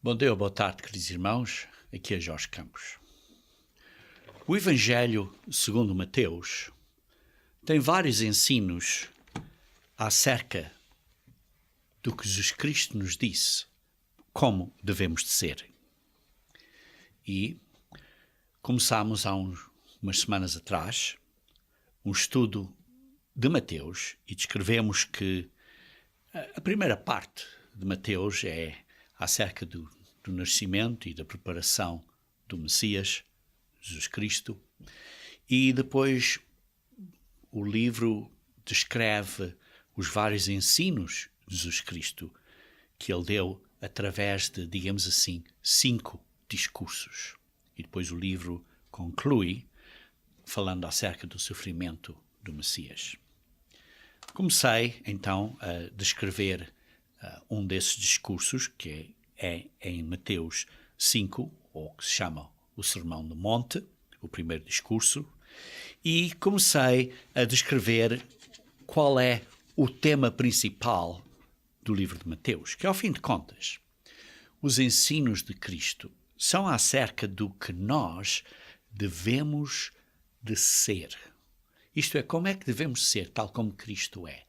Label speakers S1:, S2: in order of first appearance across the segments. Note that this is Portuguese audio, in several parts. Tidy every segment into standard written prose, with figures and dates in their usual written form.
S1: Bom dia, boa tarde, queridos irmãos. Aqui é Jorge Campos. O Evangelho segundo Mateus tem vários ensinos acerca do que Jesus Cristo nos disse, como devemos de ser. E começámos há umas semanas atrás um estudo de Mateus e descrevemos que a primeira parte de Mateus é acerca do nascimento e da preparação do Messias, Jesus Cristo, e depois o livro descreve os vários ensinos de Jesus Cristo que ele deu através de, digamos assim, 5 discursos. E depois o livro conclui falando acerca do sofrimento do Messias. Comecei então a descrever um desses discursos, que é em Mateus 5, ou que se chama o Sermão do Monte, o primeiro discurso, e comecei a descrever qual é o tema principal do livro de Mateus, que ao fim de contas, os ensinos de Cristo são acerca do que nós devemos de ser. Isto é, como é que devemos ser, tal como Cristo é.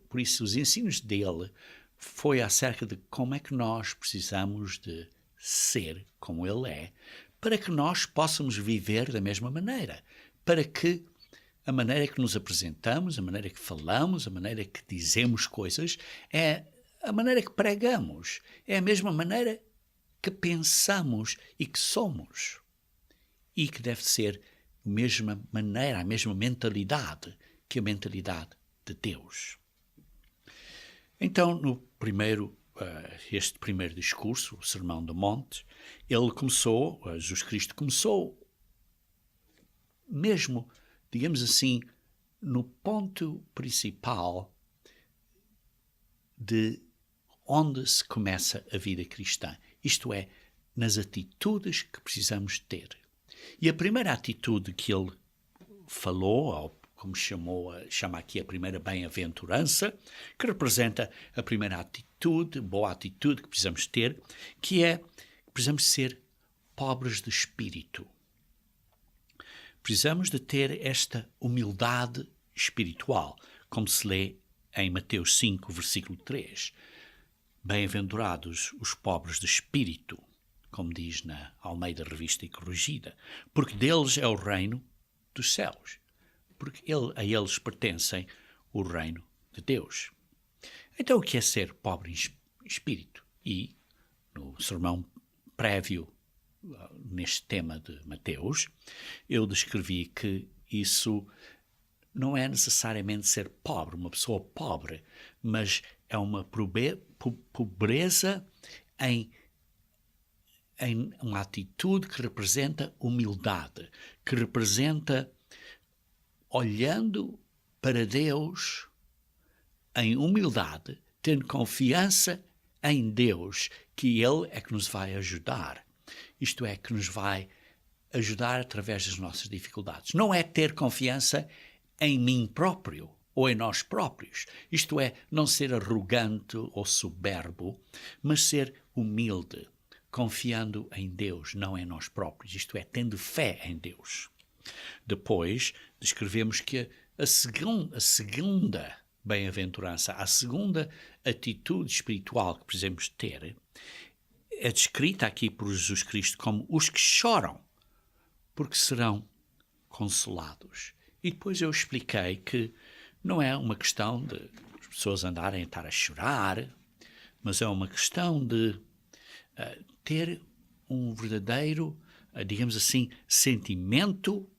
S1: Por isso, os ensinos dele foi acerca de como é que nós precisamos de ser como ele é, para que nós possamos viver da mesma maneira, para que a maneira que nos apresentamos, a maneira que falamos, a maneira que dizemos coisas, é a maneira que pregamos, é a mesma maneira que pensamos e que somos. E que deve ser a mesma maneira, a mesma mentalidade que a mentalidade de Deus. Então, este primeiro discurso, o Sermão do Monte, Jesus Cristo começou mesmo, digamos assim, no ponto principal de onde se começa a vida cristã. Isto é, nas atitudes que precisamos ter. E a primeira atitude que ele falou, ou como chama aqui a primeira bem-aventurança, que representa a primeira atitude, boa atitude que precisamos ter, que é que precisamos ser pobres de espírito. Precisamos de ter esta humildade espiritual, como se lê em Mateus 5, versículo 3. Bem-aventurados os pobres de espírito, como diz na Almeida Revista e Corrigida, porque deles é o reino dos céus, porque a eles pertencem o reino de Deus. Então, o que é ser pobre em espírito? E no sermão prévio neste tema de Mateus, eu descrevi que isso não é necessariamente ser pobre, uma pessoa pobre, mas é uma pobreza em uma atitude que representa humildade, que representa olhando para Deus em humildade, tendo confiança em Deus, que Ele é que nos vai ajudar. Isto é, que nos vai ajudar através das nossas dificuldades. Não é ter confiança em mim próprio ou em nós próprios. Isto é, não ser arrogante ou soberbo, mas ser humilde, confiando em Deus, não em nós próprios. Isto é, tendo fé em Deus. Depois, descrevemos que a segunda bem-aventurança, a segunda atitude espiritual que precisamos ter, é descrita aqui por Jesus Cristo como os que choram, porque serão consolados. E depois eu expliquei que não é uma questão de as pessoas andarem a estar a chorar, mas é uma questão de ter um verdadeiro, digamos assim, sentimento,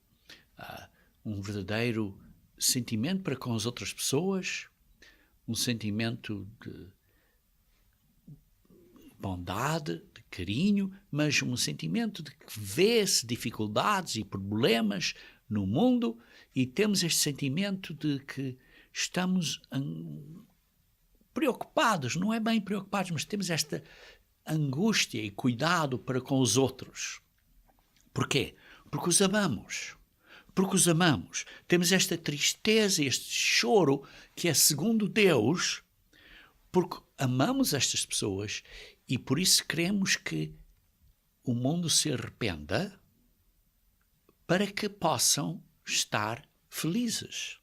S1: um verdadeiro sentimento para com as outras pessoas, um sentimento de bondade, de carinho, mas um sentimento de que vê-se dificuldades e problemas no mundo e temos este sentimento de que estamos preocupados, não é bem preocupados, mas temos esta angústia e cuidado para com os outros. Porquê? Porque os amamos. Porque os amamos. Temos esta tristeza, este choro que é segundo Deus, porque amamos estas pessoas e por isso queremos que o mundo se arrependa para que possam estar felizes.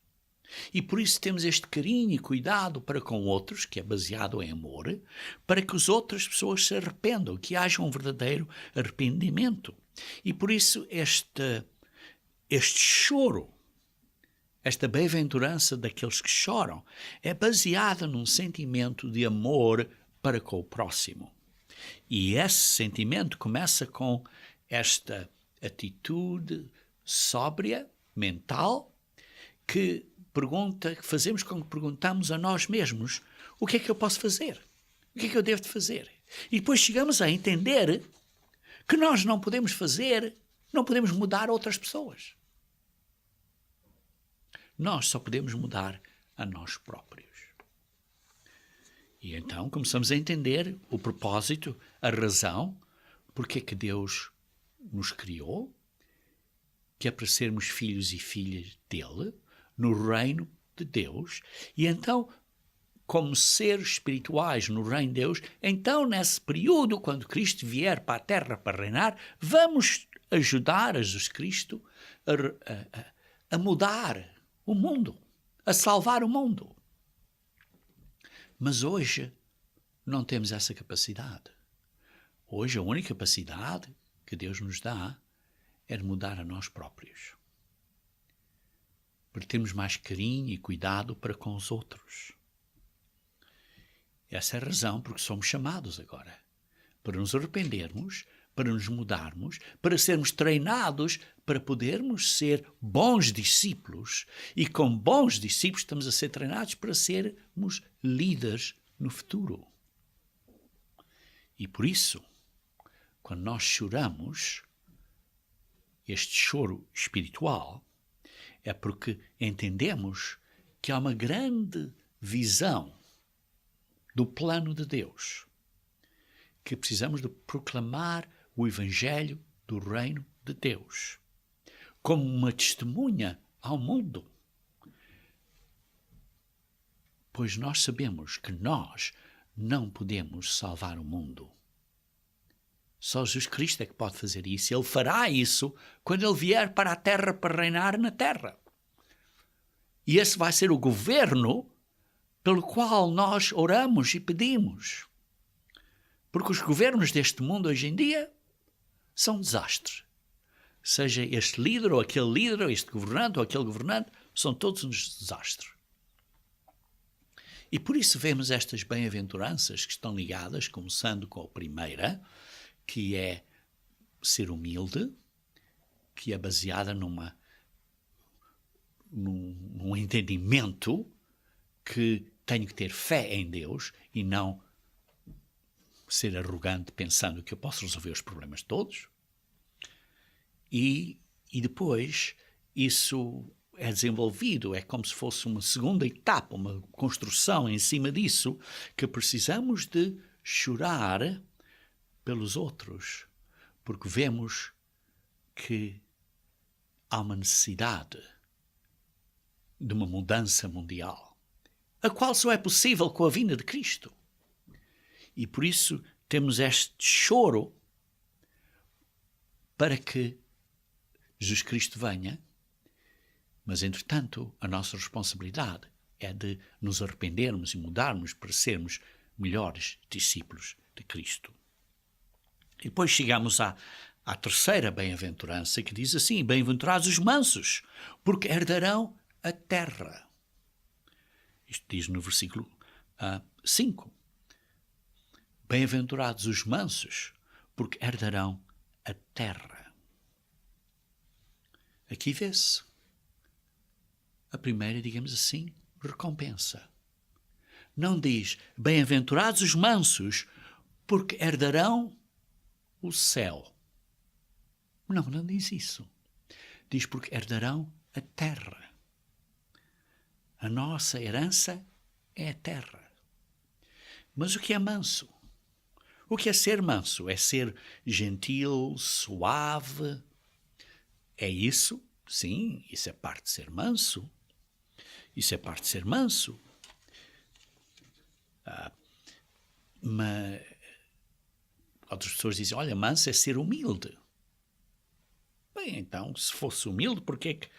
S1: E por isso temos este carinho e cuidado para com outros, que é baseado em amor, para que as outras pessoas se arrependam, que haja um verdadeiro arrependimento. E por isso este choro, esta bem-aventurança daqueles que choram, é baseada num sentimento de amor para com o próximo. E esse sentimento começa com esta atitude sóbria, mental, que fazemos com que perguntamos a nós mesmos: o que é que eu posso fazer? O que é que eu devo de fazer? E depois chegamos a entender que nós não podemos mudar outras pessoas. Nós só podemos mudar a nós próprios. E então começamos a entender o propósito, a razão, porque é que Deus nos criou, que é para sermos filhos e filhas dele, no reino de Deus. E então, como seres espirituais no reino de Deus, então nesse período, quando Cristo vier para a terra para reinar, vamos ajudar a Jesus Cristo a mudar o mundo, a salvar o mundo. Mas hoje não temos essa capacidade. Hoje a única capacidade que Deus nos dá é de mudar a nós próprios. Para termos mais carinho e cuidado para com os outros. Essa é a razão porque somos chamados agora. Para nos arrependermos, para nos mudarmos, para sermos treinados, para podermos ser bons discípulos. E como bons discípulos estamos a ser treinados para sermos líderes no futuro. E por isso, quando nós choramos, este choro espiritual, é porque entendemos que há uma grande visão do plano de Deus, que precisamos de proclamar o Evangelho do Reino de Deus como uma testemunha ao mundo. Pois nós sabemos que nós não podemos salvar o mundo. Só Jesus Cristo é que pode fazer isso. Ele fará isso quando Ele vier para a terra para reinar na terra. E esse vai ser o governo pelo qual nós oramos e pedimos. Porque os governos deste mundo hoje em dia são um desastre. Seja este líder ou aquele líder, ou este governante ou aquele governante, são todos um desastre. E por isso vemos estas bem-aventuranças que estão ligadas, começando com a primeira, que é ser humilde, que é baseada num entendimento que tenho que ter fé em Deus e não ser arrogante pensando que eu posso resolver os problemas todos. E depois isso é desenvolvido, é como se fosse uma segunda etapa, uma construção em cima disso, que precisamos de chorar pelos outros, porque vemos que há uma necessidade de uma mudança mundial, a qual só é possível com a vinda de Cristo. E por isso temos este choro para que Jesus Cristo venha, mas entretanto a nossa responsabilidade é de nos arrependermos e mudarmos para sermos melhores discípulos de Cristo. E depois chegamos à terceira bem-aventurança, que diz assim: bem-aventurados os mansos, porque herdarão a terra. Isto diz no versículo 5. Bem-aventurados os mansos, porque herdarão a terra. Aqui vê-se a primeira, digamos assim, recompensa. Não diz bem-aventurados os mansos, porque herdarão o céu. Não diz isso. Diz porque herdarão a terra. A nossa herança é a terra. Mas o que é manso? O que é ser manso? É ser gentil, suave? É isso? Sim, isso é parte de ser manso. Isso é parte de ser manso. Mas outras pessoas dizem, olha, manso é ser humilde. Bem, então, se fosse humilde, porque é que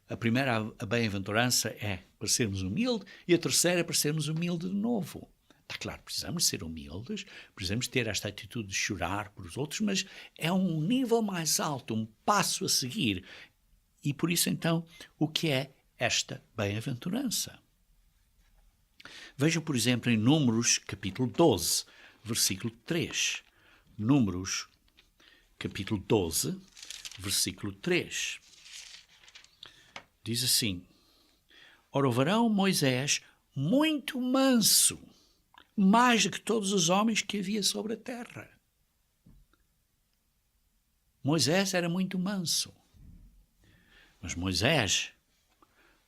S1: a primeira a bem-aventurança é para sermos humildes e a terceira é para sermos humildes de novo? Está claro, precisamos ser humildes, precisamos ter esta atitude de chorar por os outros, mas é um nível mais alto, um passo a seguir. E por isso, então, o que é esta bem-aventurança? Vejam, por exemplo, em Números, capítulo 12, versículo 3. Números, capítulo 12, versículo 3. Diz assim: Ora, o varão Moisés, muito manso, mais do que todos os homens que havia sobre a terra. Moisés era muito manso. Mas Moisés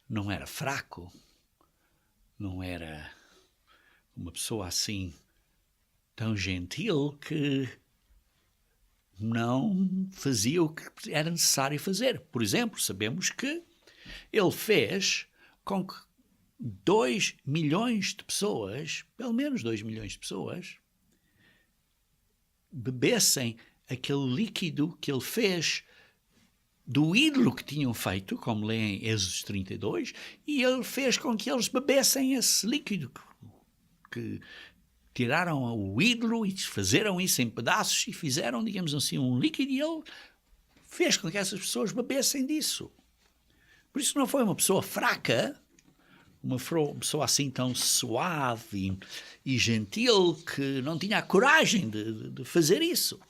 S1: não era fraco, não era uma pessoa assim tão gentil que não fazia o que era necessário fazer. Por exemplo, sabemos que ele fez com que 2 milhões de pessoas, pelo menos 2 milhões de pessoas, bebessem aquele líquido que ele fez do ídolo que tinham feito, como lê em Êxodo 32, e ele fez com que eles bebessem esse líquido, que tiraram o ídolo e desfazeram isso em pedaços e fizeram, digamos assim, um líquido, e ele fez com que essas pessoas bebessem disso. Por isso não foi uma pessoa fraca, uma pessoa assim tão suave e gentil que não tinha a coragem de fazer isso.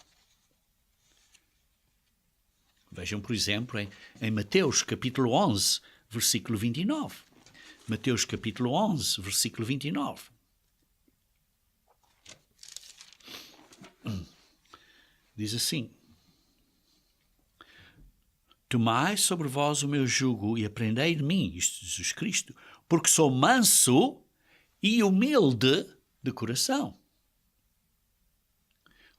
S1: Vejam, por exemplo, em Mateus capítulo 11, versículo 29. Mateus capítulo 11, versículo 29. Diz assim: Tomai sobre vós o meu jugo e aprendei de mim, isto de Jesus Cristo, porque sou manso e humilde de coração.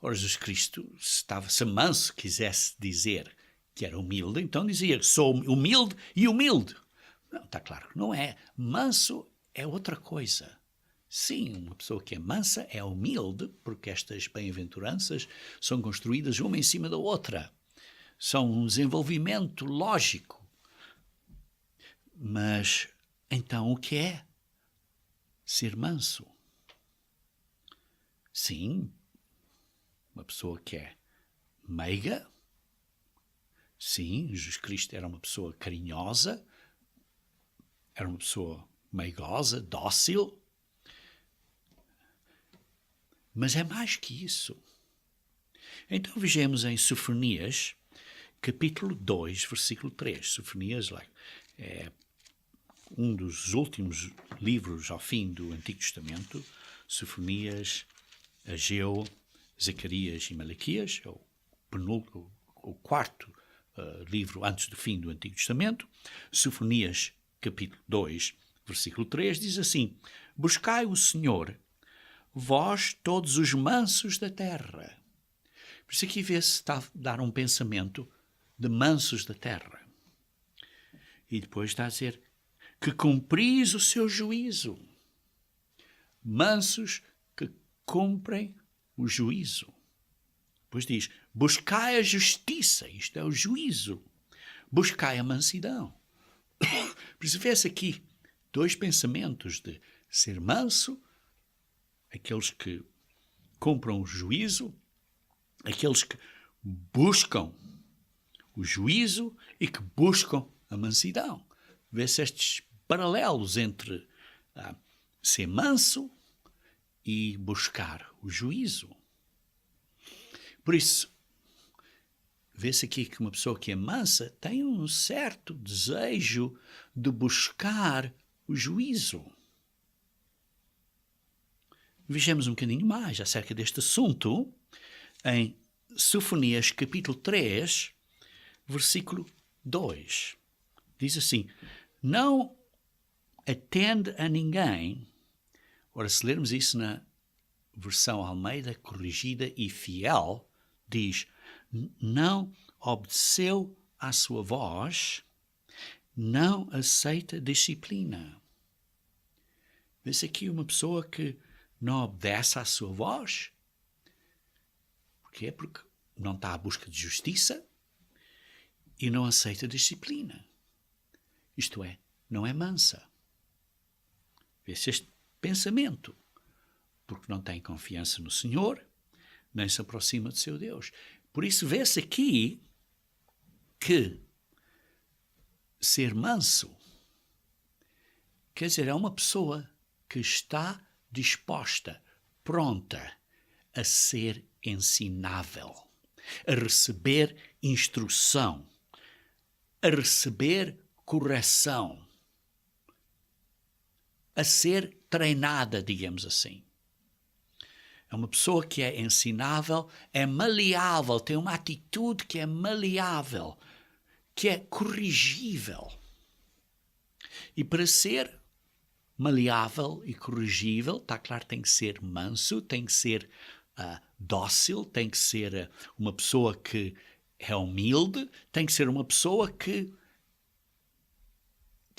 S1: Ora, Jesus Cristo, se manso quisesse dizer que era humilde, então dizia, sou humilde e humilde. Não, está claro que não é. Manso é outra coisa. Sim, uma pessoa que é mansa é humilde, porque estas bem-aventuranças são construídas uma em cima da outra. São um desenvolvimento lógico. Mas, então, o que é ser manso? Sim, uma pessoa que é meiga. Sim, Jesus Cristo era uma pessoa carinhosa, era uma pessoa meigosa, dócil. Mas é mais que isso. Então vejamos em Sofonias, capítulo 2, versículo 3. Sofonias é um dos últimos livros ao fim do Antigo Testamento. Sofonias, Ageu, Zacarias e Malaquias, é o quarto livro antes do fim do Antigo Testamento. Sofonias, capítulo 2, versículo 3, diz assim: Buscai o Senhor, vós todos os mansos da terra. Por isso aqui vê-se está a dar um pensamento de mansos da terra. E depois está a dizer que cumpris o seu juízo. Mansos que cumprem o juízo. Depois diz, buscai a justiça, isto é o juízo. Buscai a mansidão. Por isso vê-se aqui 2 pensamentos de ser manso, aqueles que cumprem o juízo, aqueles que buscam o juízo e que buscam a mansidão. Vê-se estes paralelos entre ser manso e buscar o juízo. Por isso, vê-se aqui que uma pessoa que é mansa tem um certo desejo de buscar o juízo. Vejamos um bocadinho mais acerca deste assunto em Sofonias capítulo 3, versículo 2. Diz assim, não atende a ninguém. Ora, se lermos isso na versão Almeida corrigida e fiel, diz, não obedeceu à sua voz, não aceita disciplina. Vê-se aqui uma pessoa que não obedece à sua voz. Porquê? Porque não está à busca de justiça e não aceita disciplina. Isto é, não é mansa. Vê-se este pensamento. Porque não tem confiança no Senhor, nem se aproxima de seu Deus. Por isso vê-se aqui que ser manso quer dizer, é uma pessoa que está disposta, pronta a ser ensinável, a receber instrução, a receber correção, a ser treinada, digamos assim. É uma pessoa que é ensinável, é maleável, tem uma atitude que é maleável, que é corrigível. E para ser maleável e corrigível, está claro, tem que ser manso, tem que ser dócil, tem que ser uma pessoa que é humilde, tem que ser uma pessoa que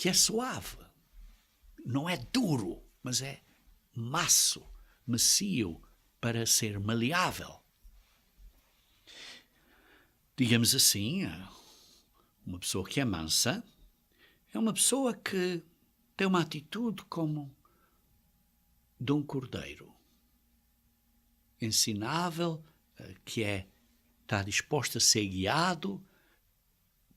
S1: é suave. Não é duro, mas é macio, para ser maleável. Digamos assim, uma pessoa que é mansa é uma pessoa que tem uma atitude como de um cordeiro. Ensinável, que está disposto a ser guiado,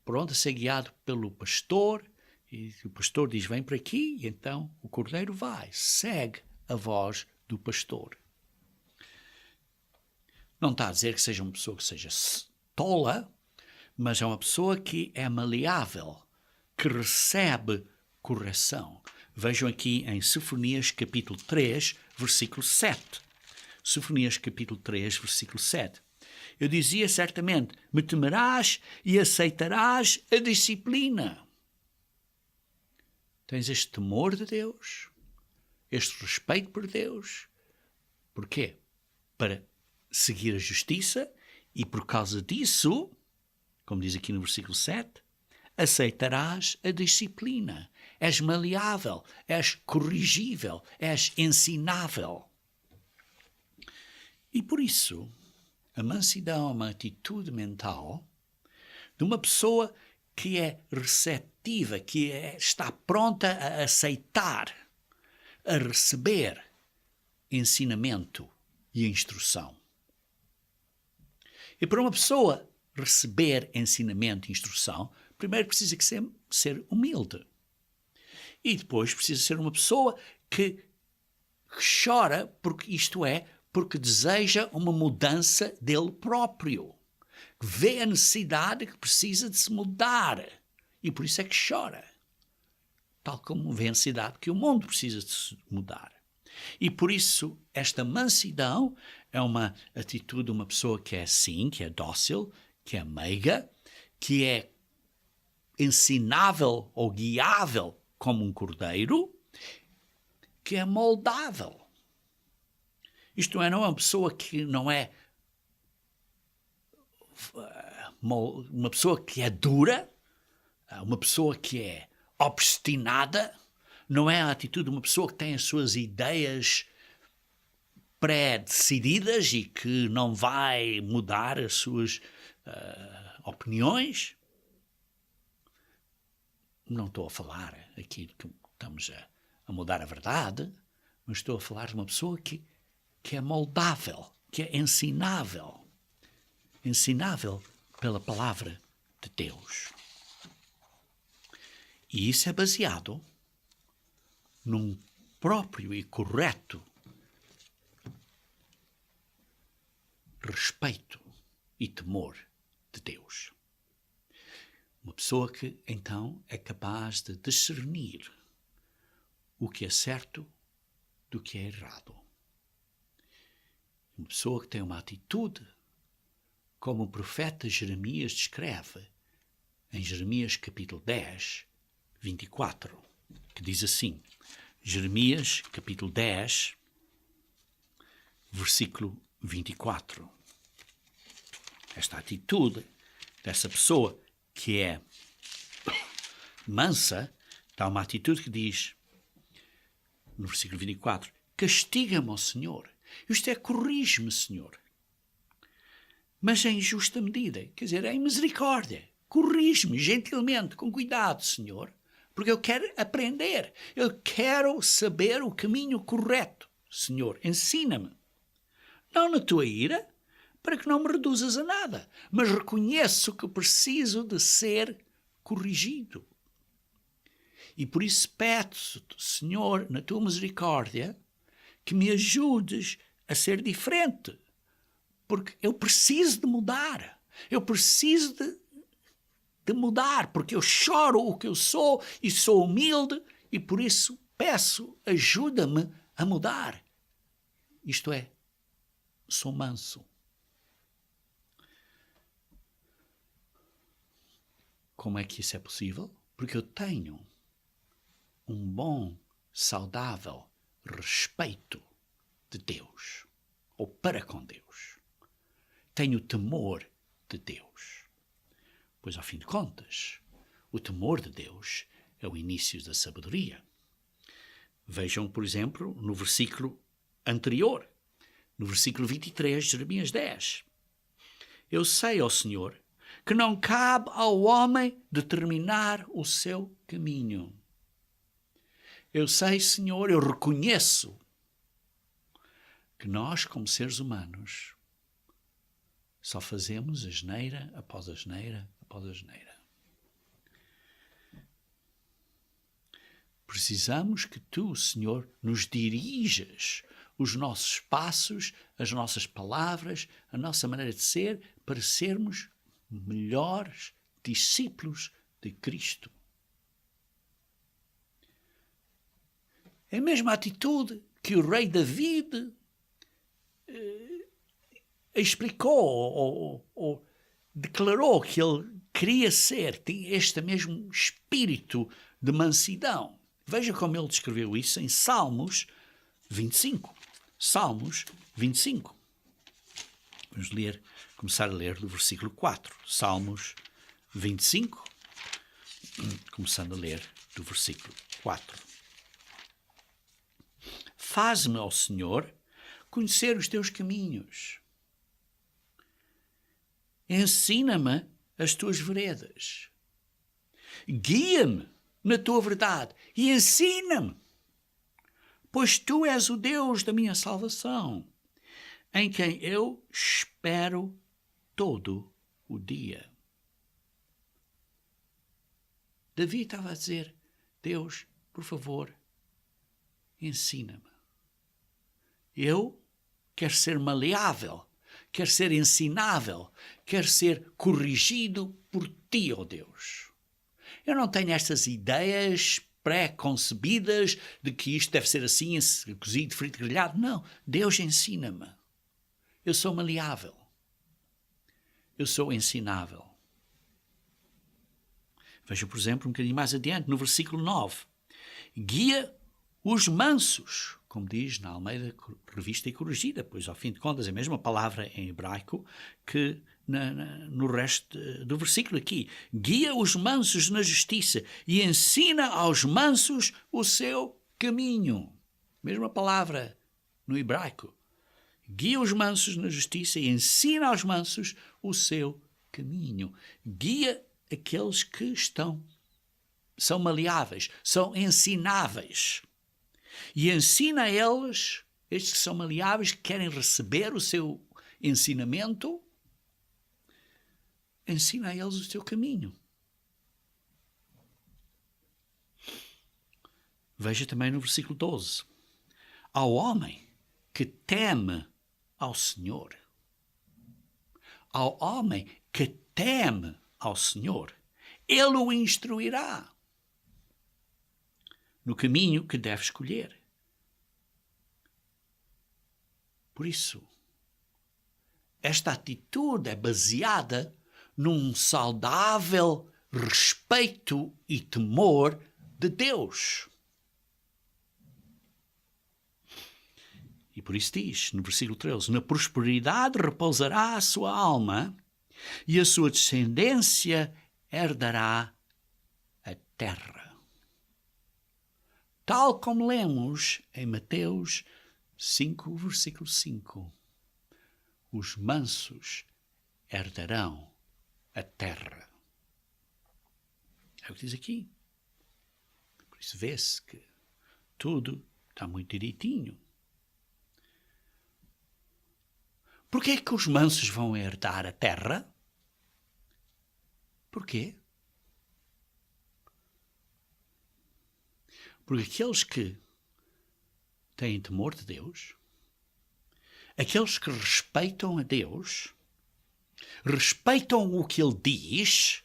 S1: pronto a ser guiado pelo pastor, e o pastor diz, vem para aqui, e então o cordeiro vai, segue a voz do pastor. Não está a dizer que seja uma pessoa que seja tola, mas é uma pessoa que é maleável, que recebe correção. Vejam aqui em Sofonias capítulo 3, versículo 7. Sofonias capítulo 3, versículo 7. Eu dizia certamente, me temerás e aceitarás a disciplina. Tens este temor de Deus, este respeito por Deus. Porquê? Para seguir a justiça e por causa disso, como diz aqui no versículo 7, aceitarás a disciplina. És maleável, és corrigível, és ensinável. E por isso, a mansidão é uma atitude mental de uma pessoa que é receptiva, que está pronta a aceitar, a receber ensinamento e instrução. E para uma pessoa receber ensinamento e instrução, primeiro precisa ser humilde. E depois precisa ser uma pessoa que chora, porque deseja uma mudança dele próprio. Que vê a necessidade que precisa de se mudar. E por isso é que chora. Tal como vê a necessidade que o mundo precisa de se mudar. E por isso, esta mansidão é uma atitude de uma pessoa que é assim, que é dócil, que é meiga, que é ensinável ou guiável como um cordeiro, que é moldável. Isto não é uma pessoa que não é uma pessoa que é dura, uma pessoa que é obstinada, não é a atitude de uma pessoa que tem as suas ideias pré-decididas e que não vai mudar as suas opiniões. Não estou a falar aqui que estamos a mudar a verdade, mas estou a falar de uma pessoa que é moldável, que é ensinável pela palavra de Deus. E isso é baseado num próprio e correto respeito e temor de Deus. Uma pessoa que, então, é capaz de discernir o que é certo do que é errado. Uma pessoa que tem uma atitude, como o profeta Jeremias descreve, em Jeremias capítulo 10, 24, que diz assim, Jeremias capítulo 10, versículo 24. Esta atitude dessa pessoa que é mansa, dá uma atitude que diz, no versículo 24, castiga-me, ó Senhor. Isto é, corrige-me, Senhor. Mas em justa medida, quer dizer, em misericórdia. Corrige-me gentilmente, com cuidado, Senhor, porque eu quero aprender. Eu quero saber o caminho correto. Senhor, ensina-me. Não na tua ira, para que não me reduzas a nada, mas reconheço que preciso de ser corrigido. E por isso peço-te, Senhor, na tua misericórdia, que me ajudes a ser diferente. Porque eu preciso de mudar. Eu preciso de mudar, porque eu choro o que eu sou e sou humilde e por isso peço, ajuda-me a mudar. Isto é, sou manso. Como é que isso é possível? Porque eu tenho um bom, saudável respeito de Deus, ou para com Deus. Tenho temor de Deus. Pois, ao fim de contas, o temor de Deus é o início da sabedoria. Vejam, por exemplo, no versículo anterior, no versículo 23 de Jeremias 10. Eu sei, ó Senhor, que não cabe ao homem determinar o seu caminho. Eu sei, Senhor, eu reconheço que nós, como seres humanos, só fazemos asneira após asneira após asneira. Precisamos que tu, Senhor, nos dirijas os nossos passos, as nossas palavras, a nossa maneira de ser, para sermos melhores discípulos de Cristo. É a mesma atitude que o rei David explicou ou declarou que ele queria ser, tinha este mesmo espírito de mansidão. Veja como ele descreveu isso em Salmos 25. Salmos 25. Vamos começar a ler do versículo 4. Salmos 25, começando a ler do versículo 4. Faz-me, ó Senhor, conhecer os teus caminhos. Ensina-me as tuas veredas. Guia-me na tua verdade e ensina-me, pois tu és o Deus da minha salvação, em quem eu espero todo o dia. Davi estava a dizer, Deus, por favor, ensina-me. Eu quero ser maleável, quero ser ensinável, quero ser corrigido por ti, ó Deus. Eu não tenho estas ideias pré-concebidas de que isto deve ser assim, cozido, frito, grelhado. Não, Deus ensina-me. Eu sou maleável. Eu sou ensinável. Veja, por exemplo, um bocadinho mais adiante, no versículo 9. Guia os mansos, como diz na Almeida Revista e Corrigida, pois, ao fim de contas, é a mesma palavra em hebraico que no resto do versículo aqui. Guia os mansos na justiça e ensina aos mansos o seu caminho. Mesma palavra no hebraico. Guia os mansos na justiça e ensina aos mansos o seu caminho. Guia aqueles que são maleáveis, são ensináveis. E ensina a eles, estes que são maleáveis, que querem receber o seu ensinamento, ensina a eles o seu caminho. Veja também no versículo 12. Ao homem que teme ao Senhor, ao homem que teme ao Senhor, Ele o instruirá no caminho que deve escolher. Por isso, esta atitude é baseada num saudável respeito e temor de Deus. E por isso diz, no versículo 13, na prosperidade repousará a sua alma e a sua descendência herdará a terra. Tal como lemos em Mateus 5, versículo 5. Os mansos herdarão a terra. É o que diz aqui. Por isso vê-se que tudo está muito direitinho. Por que é que os mansos vão herdar a terra? Por quê? Porque aqueles que têm temor de Deus, aqueles que respeitam a Deus, respeitam o que Ele diz,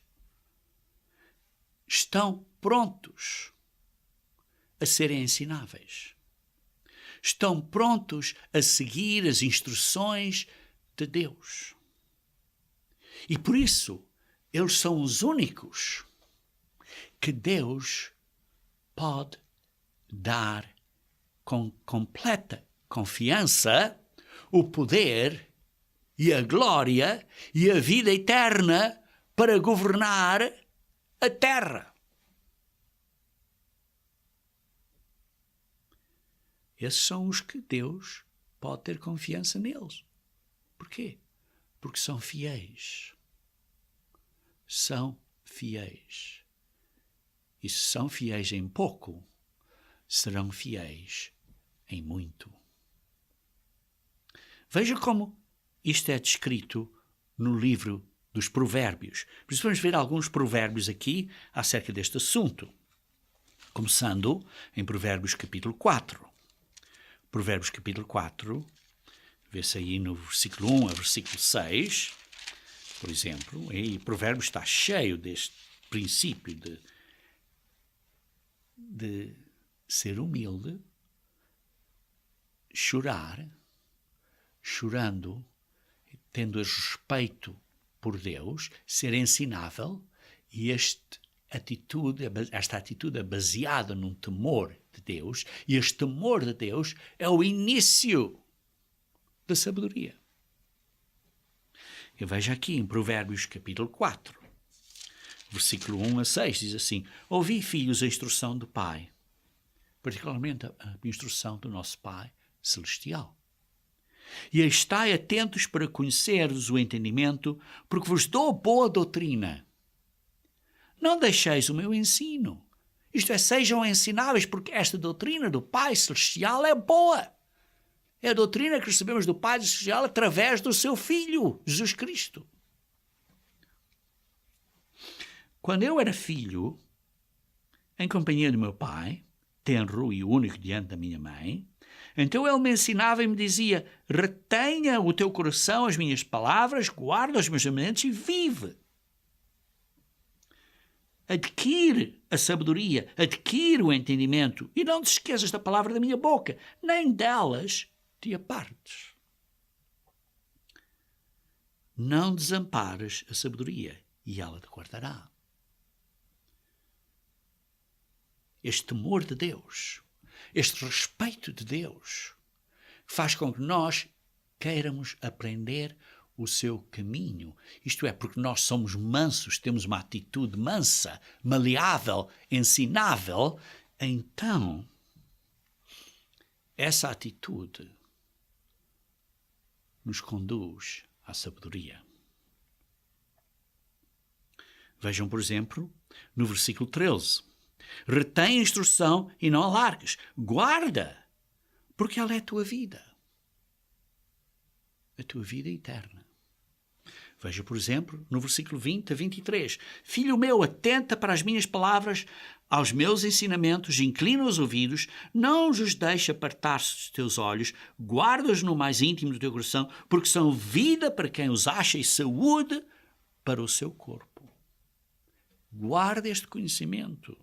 S1: estão prontos a serem ensináveis. Estão prontos a seguir as instruções de Deus. E por isso, eles são os únicos que Deus pode dar com completa confiança o poder e a glória e a vida eterna para governar a terra. Esses são os que Deus pode ter confiança neles. Porquê? Porque são fiéis. São fiéis. E se são fiéis em pouco, serão fiéis em muito. Veja como isto é descrito no livro dos Provérbios. Por isso vamos ver alguns provérbios aqui acerca deste assunto. Começando em Provérbios capítulo 4. Provérbios capítulo 4, vê-se aí no versículo 1 a versículo 6, por exemplo, e Provérbios está cheio deste princípio de ser humilde, chorar, chorando, tendo respeito por Deus, ser ensinável, e esta atitude é baseada num temor de Deus, e este temor de Deus é o início da sabedoria. Eu vejo aqui em Provérbios capítulo 4, versículo 1 a 6, diz assim: ouvi, filhos, a instrução do Pai, particularmente a instrução do nosso Pai Celestial. E estai atentos para conheceres o entendimento, porque vos dou boa doutrina. Não deixeis o meu ensino. Isto é, sejam ensináveis, porque esta doutrina do Pai Celestial é boa. É a doutrina que recebemos do Pai Celestial através do seu Filho, Jesus Cristo. Quando eu era filho, em companhia do meu pai, tenro e único diante da minha mãe, então ele me ensinava e me dizia: retenha o teu coração as minhas palavras, guarda os meus mandamentos e vive. Adquire a sabedoria, adquire o entendimento e não te esqueças da palavra da minha boca, nem delas te apartes. Não desampares a sabedoria e ela te guardará. Este temor de Deus, este respeito de Deus, faz com que nós queiramos aprender o seu caminho. Isto é, porque nós somos mansos, temos uma atitude mansa, maleável, ensinável, então essa atitude nos conduz à sabedoria. Vejam, por exemplo, no versículo 13. Retém a instrução e não a largues. Guarda, porque ela é a tua vida. A tua vida eterna. Veja, por exemplo, no versículo 20 a 23. Filho meu, atenta para as minhas palavras, aos meus ensinamentos, inclina os ouvidos, não os deixe apartar-se dos teus olhos, guarda-os no mais íntimo do teu coração, porque são vida para quem os acha e saúde para o seu corpo. Guarda este conhecimento.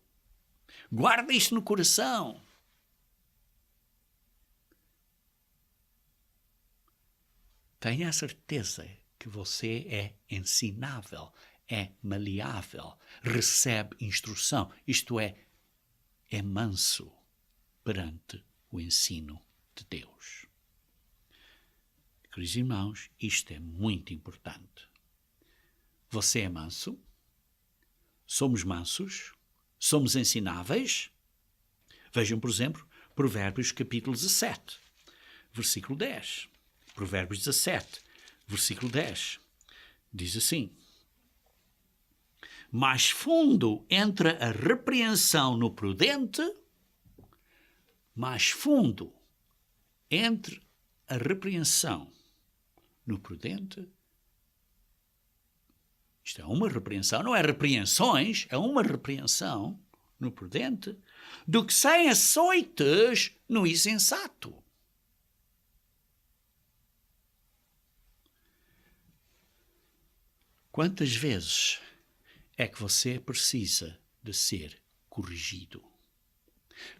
S1: Guarda isto no coração. Tenha a certeza que você é ensinável, é maleável, recebe instrução, isto é manso perante o ensino de Deus. Queridos irmãos, isto é muito importante. Você é manso? Somos mansos? Somos ensináveis? Vejam, por exemplo, Provérbios capítulo 17. versículo 10. Provérbios 17, versículo 10. Diz assim: mais fundo entra a repreensão no prudente, mais fundo entre a repreensão no prudente. Isto é uma repreensão, não é repreensões, é uma repreensão no prudente, do que 100 açoites no insensato. Quantas vezes é que você precisa de ser corrigido?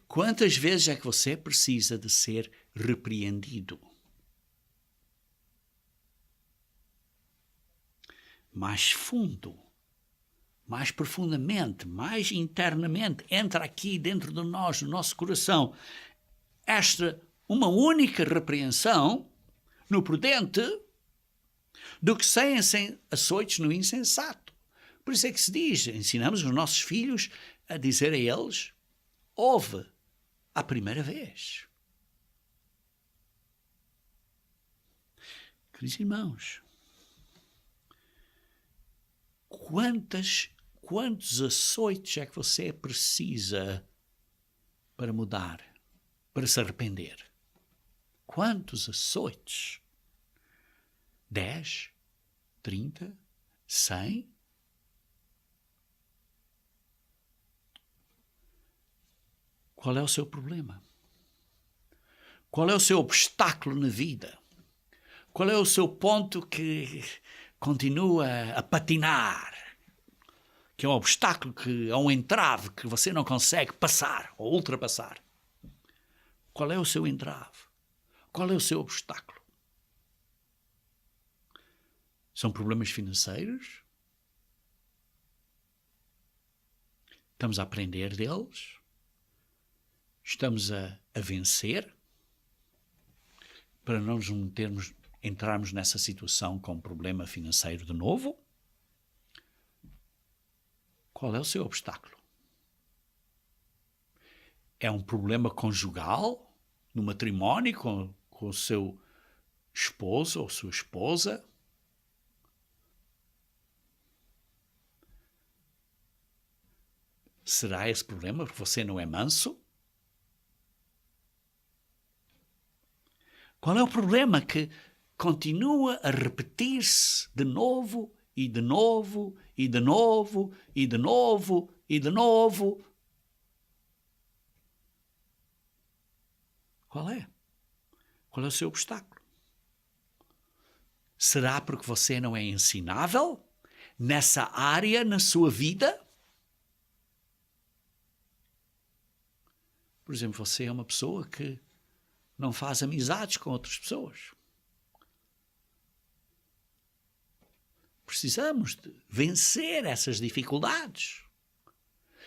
S1: Quantas vezes é que você precisa de ser repreendido? Mais fundo, mais profundamente, mais internamente, entra aqui dentro de nós, no nosso coração, uma única repreensão no prudente do que 100 açoites no insensato. Por isso é que se diz, ensinamos os nossos filhos a dizer a eles: ouve a primeira vez. Queridos irmãos, quantos açoites é que você precisa para mudar, para se arrepender? Quantos açoites? 10? 30? 100? Qual é o seu problema? Qual é o seu obstáculo na vida? Qual é o seu ponto que continua a patinar? Que é um obstáculo, que é um entrave que você não consegue passar ou ultrapassar? Qual é o seu entrave? Qual é o seu obstáculo? São problemas financeiros? Estamos a aprender deles? Estamos a vencer para não nos entrarmos nessa situação com problema financeiro de novo? Qual é o seu obstáculo? É um problema conjugal, no matrimónio, com o seu esposo ou sua esposa? Será esse problema porque você não é manso? Qual é o problema que continua a repetir-se de novo e de novo e de novo e de novo e de novo? Qual é? Qual é o seu obstáculo? Será porque você não é ensinável nessa área na sua vida? Por exemplo, você é uma pessoa que não faz amizades com outras pessoas. Precisamos de vencer essas dificuldades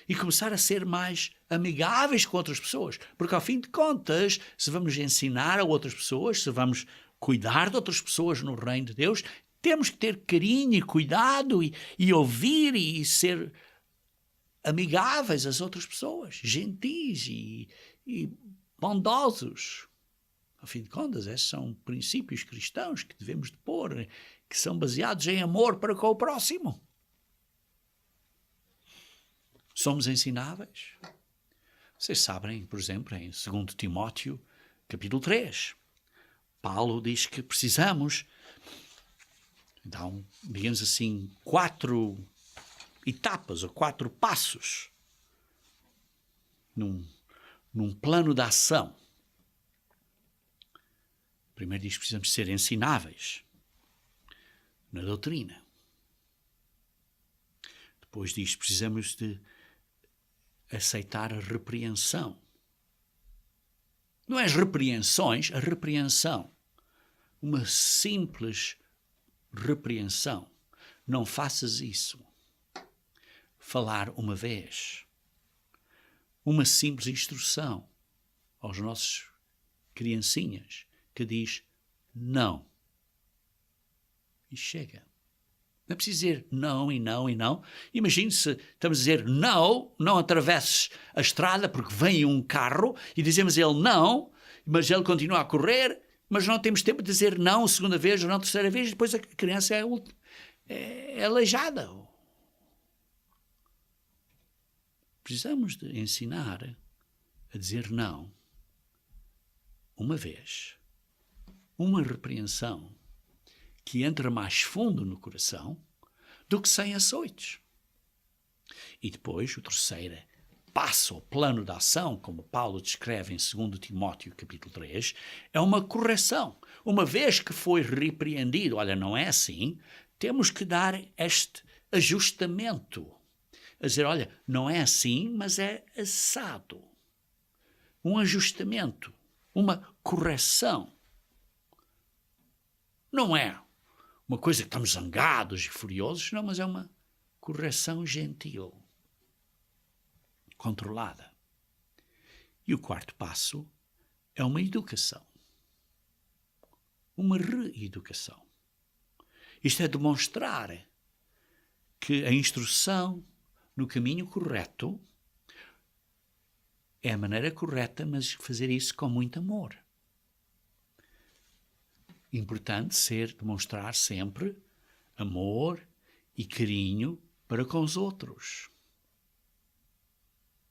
S1: e começar a ser mais amigáveis com outras pessoas. Porque, ao fim de contas, se vamos ensinar a outras pessoas, se vamos cuidar de outras pessoas no reino de Deus, temos que ter carinho e cuidado e ouvir e ser amigáveis às outras pessoas, gentis e bondosos. Ao fim de contas, esses são princípios cristãos que devemos de pôr, que são baseados em amor para com o próximo. Somos ensináveis. Vocês sabem, por exemplo, em 2 Timóteo, capítulo 3, Paulo diz que precisamos, então, digamos assim, 4 etapas ou 4 passos num plano de ação. Primeiro diz que precisamos ser ensináveis na doutrina. Depois diz que precisamos de aceitar a repreensão. Não é as repreensões, a repreensão. Uma simples repreensão. Não faças isso. Falar uma vez. Uma simples instrução aos nossos criancinhas que diz não. E chega. Não é preciso dizer não e não e não. Imagine se estamos a dizer não, não atravesses a estrada porque vem um carro e dizemos a ele não, mas ele continua a correr mas não temos tempo de dizer não a segunda vez ou não a terceira vez, e depois a criança é aleijada. Precisamos de ensinar a dizer não uma vez, uma repreensão que entra mais fundo no coração do que 100 açoites. E depois, o terceiro passo, o plano de ação, como Paulo descreve em 2 Timóteo capítulo 3, é uma correção. Uma vez que foi repreendido, olha, não é assim, temos que dar este ajustamento. A dizer, olha, não é assim, mas é assado. Um ajustamento, uma correção. Não é uma coisa que estamos zangados e furiosos, não, mas é uma correção gentil, controlada. E o quarto passo é uma educação. Uma reeducação. Isto é demonstrar que a instrução no caminho correto é a maneira correta, mas fazer isso com muito amor. Importante demonstrar sempre amor e carinho para com os outros.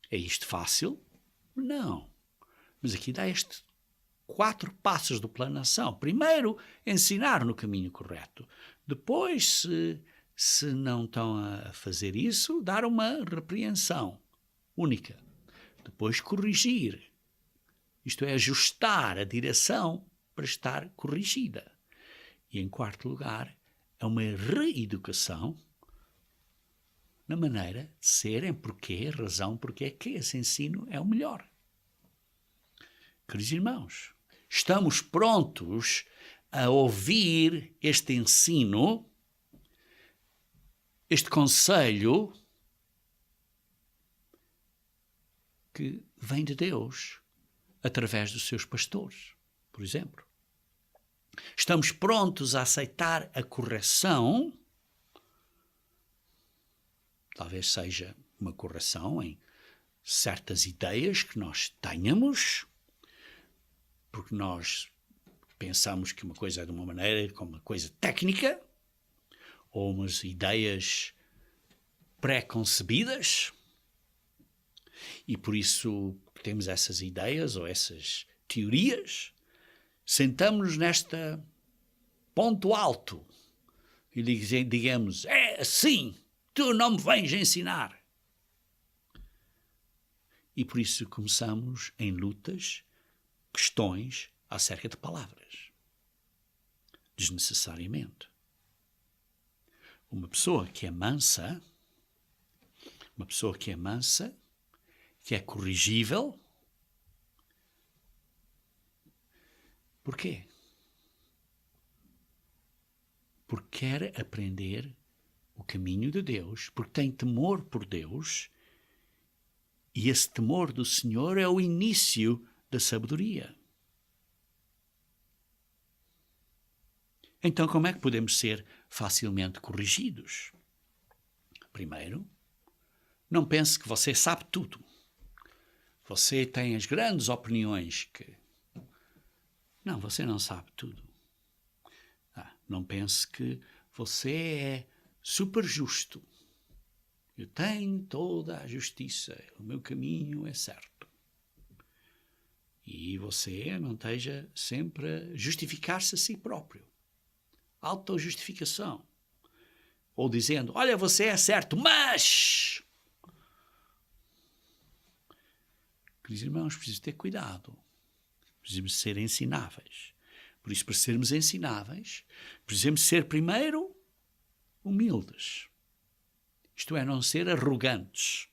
S1: É isto fácil? Não. Mas aqui dá estes 4 passos do plano de ação. Primeiro, ensinar no caminho correto. Depois, se não estão a fazer isso, dar uma repreensão única. Depois, corrigir. Isto é, ajustar a direção para estar corrigida. E, em quarto lugar, é uma reeducação na maneira de ser, em porquê, razão, porque é que esse ensino é o melhor. Queridos irmãos, estamos prontos a ouvir este ensino, este conselho que vem de Deus através dos seus pastores, por exemplo. Estamos prontos a aceitar a correção, talvez seja uma correção em certas ideias que nós tenhamos, porque nós pensamos que uma coisa é de uma maneira, como uma coisa técnica, ou umas ideias pré-concebidas, e por isso temos essas ideias ou essas teorias, sentamos-nos nesta ponto alto e digamos, é assim, tu não me vens ensinar. E por isso começamos em lutas, questões acerca de palavras. Desnecessariamente. Uma pessoa que é mansa, que é corrigível. Porquê? Porque quer aprender o caminho de Deus, porque tem temor por Deus, e esse temor do Senhor é o início da sabedoria. Então, como é que podemos ser facilmente corrigidos? Primeiro, não pense que você sabe tudo. Você tem as grandes opiniões que... Não, você não sabe tudo. Não pense que você é super justo. Eu tenho toda a justiça. O meu caminho é certo. E você não esteja sempre a justificar-se a si próprio. Autojustificação. Ou dizendo, olha, você é certo, mas... Queridos irmãos, precisamos ter cuidado. Precisamos ser ensináveis. Por isso, para sermos ensináveis, precisamos ser, primeiro, humildes. Isto é, não ser arrogantes.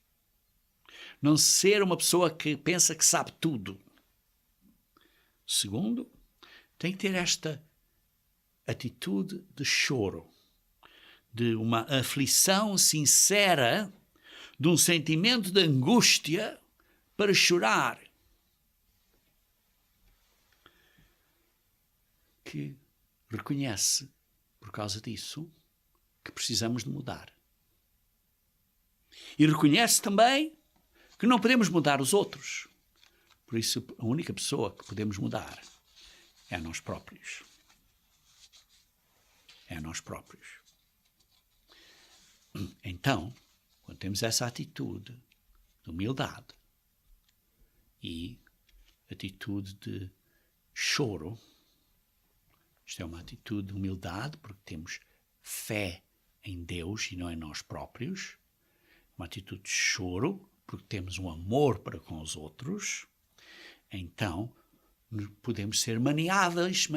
S1: Não ser uma pessoa que pensa que sabe tudo. Segundo, tem que ter esta atitude de choro, de uma aflição sincera, de um sentimento de angústia para chorar. Que reconhece, por causa disso, que precisamos de mudar. E reconhece também que não podemos mudar os outros. Por isso, a única pessoa que podemos mudar É a nós próprios. É a nós próprios. Então, quando temos essa atitude de humildade e atitude de choro, isto é uma atitude de humildade porque temos fé em Deus e não em nós próprios, uma atitude de choro porque temos um amor para com os outros, então podemos ser maleáveis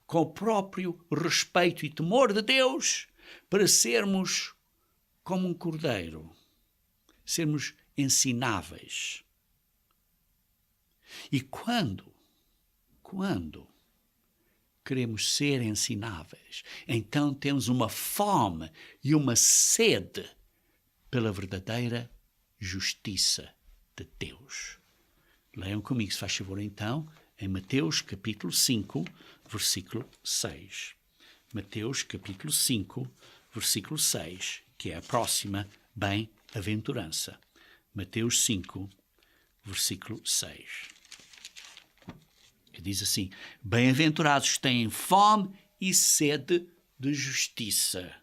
S1: com o próprio respeito e temor de Deus para sermos como um cordeiro, sermos ensináveis. E quando queremos ser ensináveis, então temos uma fome e uma sede pela verdadeira justiça de Deus. Leiam comigo, se faz favor, então, em Mateus capítulo 5, versículo 6. Mateus capítulo 5, versículo 6, que é a próxima bem-aventurança. Mateus 5, versículo 6. Que diz assim: bem-aventurados têm fome e sede de justiça,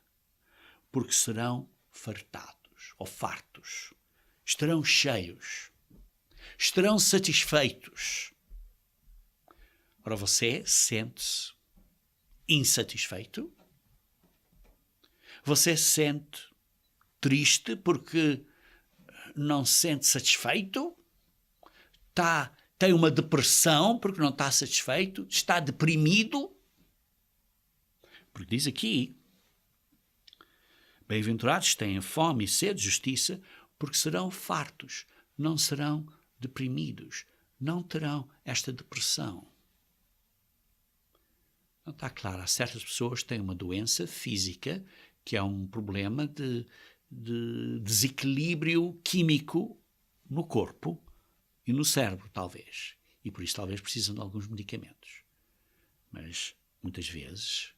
S1: porque serão fartados ou fartos, estarão cheios, estarão satisfeitos. Ora, você sente-se insatisfeito? Você se sente triste porque não se sente satisfeito? Tem uma depressão porque não está satisfeito? Está deprimido? Porque diz aqui: bem-aventurados têm fome e sede de justiça, porque serão fartos, não serão deprimidos, não terão esta depressão. Não está claro, há certas pessoas que têm uma doença física que é um problema de desequilíbrio químico no corpo e no cérebro, talvez. E por isso talvez precisam de alguns medicamentos. Mas, muitas vezes,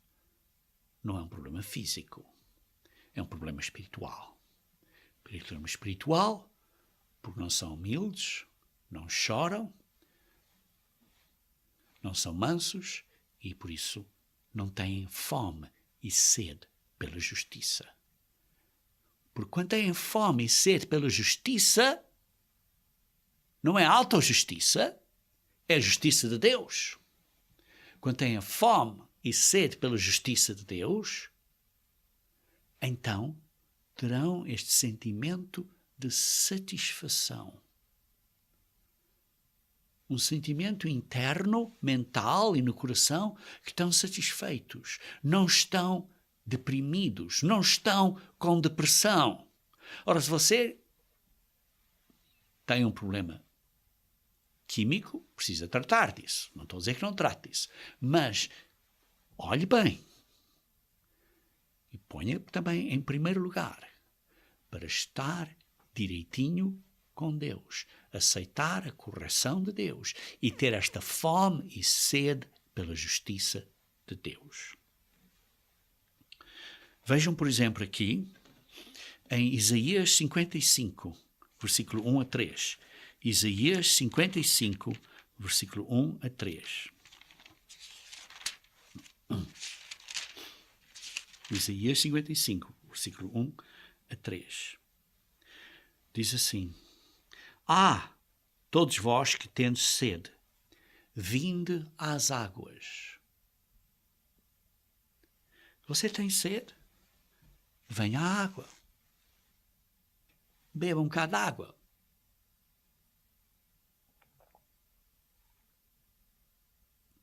S1: não é um problema físico. É um problema espiritual. Problema espiritual porque não são humildes, não choram, não são mansos e, por isso, não têm fome e sede pela justiça. Porque quando têm fome e sede pela justiça, não é autojustiça, é a justiça de Deus. Quando têm fome e sede pela justiça de Deus, então terão este sentimento de satisfação. Um sentimento interno, mental e no coração que estão satisfeitos, não estão deprimidos, não estão com depressão. Ora, se você tem um problema químico, precisa tratar disso. Não estou a dizer que não trate disso. Mas olhe bem e ponha também em primeiro lugar para estar direitinho com Deus, aceitar a correção de Deus e ter esta fome e sede pela justiça de Deus. Vejam, por exemplo, aqui em Isaías 55, versículo 1 a 3. Isaías 55, versículo 1 a 3. Isaías 55, versículo 1 a 3. Diz assim: todos vós que tendes sede, vinde às águas. Você tem sede? Venha à água. Beba um bocado de água.